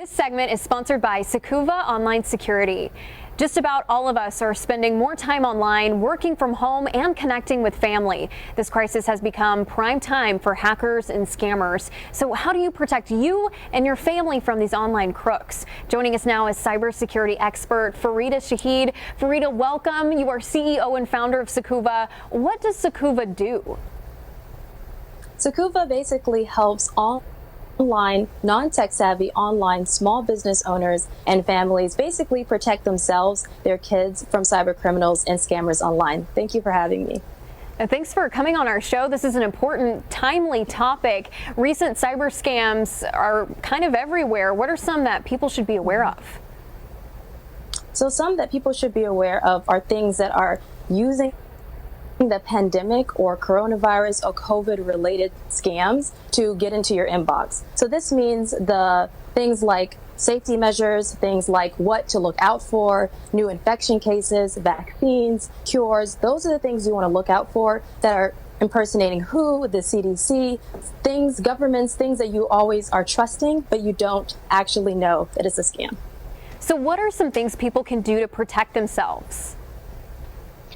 This segment is sponsored by Sakuva Online Security. Just about all of us are spending more time online, working from home, and connecting with family. This crisis has become prime time for hackers and scammers. So how do you protect you and your family from these online crooks? Joining us now is cybersecurity expert Farida Shahid. Farida, welcome. You are CEO and founder of Sakuva. What does Sakuva do? Sakuva basically helps online, non-tech savvy online small business owners and families basically protect themselves, their kids from cyber criminals and scammers online. Thank you for having me. Thanks for coming on our show. This is an important, timely topic. Recent cyber scams are kind of everywhere. What are some that people should be aware of? So some that people should be aware of are things that are using the pandemic or coronavirus or COVID related scams to get into your inbox. So this means the things like safety measures, things like what to look out for, new infection cases, vaccines, cures. Those are the things you want to look out for that are impersonating WHO, the CDC, things, governments, things that you always are trusting, but you don't actually know that it's a scam. So what are some things people can do to protect themselves?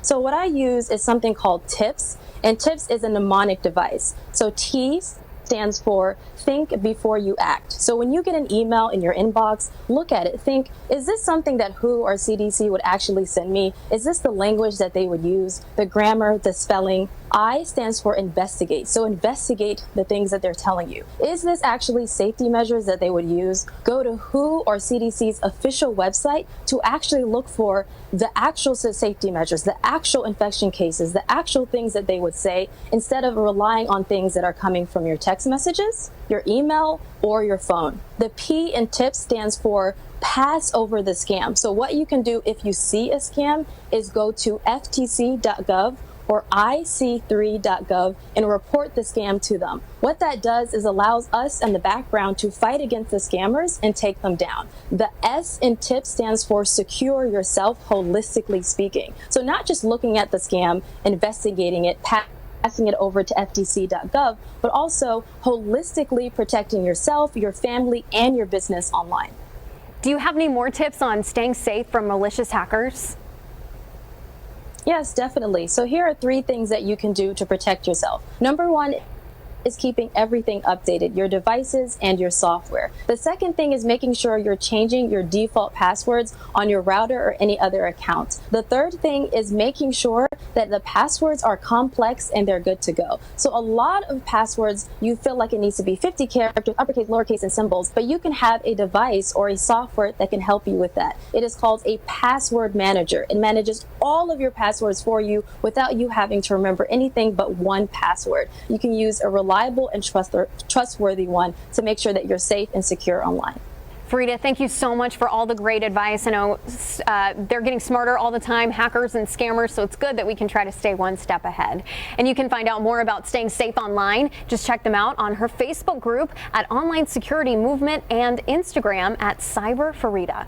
So what I use is something called TIPS, and TIPS is a mnemonic device. So T stands for think before you act. So when you get an email in your inbox, look at it, think, is this something that WHO or CDC would actually send me? Is this the language that they would use, the grammar, the spelling? I stands for investigate. So investigate the things that they're telling you. Is this actually safety measures that they would use? Go to WHO or CDC's official website to actually look for the actual safety measures, the actual infection cases, the actual things that they would say, instead of relying on things that are coming from your text messages, your email, or your phone. The P in TIPS stands for pass over the scam. So what you can do if you see a scam is go to ftc.gov or ic3.gov and report the scam to them. What that does is allows us in the background to fight against the scammers and take them down. The S in TIP stands for secure yourself, holistically speaking. So not just looking at the scam, investigating it, passing it over to ftc.gov, but also holistically protecting yourself, your family, and your business online. Do you have any more tips on staying safe from malicious hackers? Yes, definitely. So here are 3 things that you can do to protect yourself. Number 1 is keeping everything updated, your devices and your software. The second thing is making sure you're changing your default passwords on your router or any other account. The third thing is making sure that the passwords are complex and they're good to go. So a lot of passwords, you feel like it needs to be 50 characters, uppercase, lowercase, and symbols, but you can have a device or a software that can help you with that. It is called a password manager. It manages all of your passwords for you without you having to remember anything but one password. You can use a reliable and trustworthy one to make sure that you're safe and secure online. Farida, thank you so much for all the great advice. I know they're getting smarter all the time, hackers and scammers, so it's good that we can try to stay one step ahead. And you can find out more about staying safe online. Just check them out on her Facebook group at Online Security Movement and Instagram at Cyber Farida.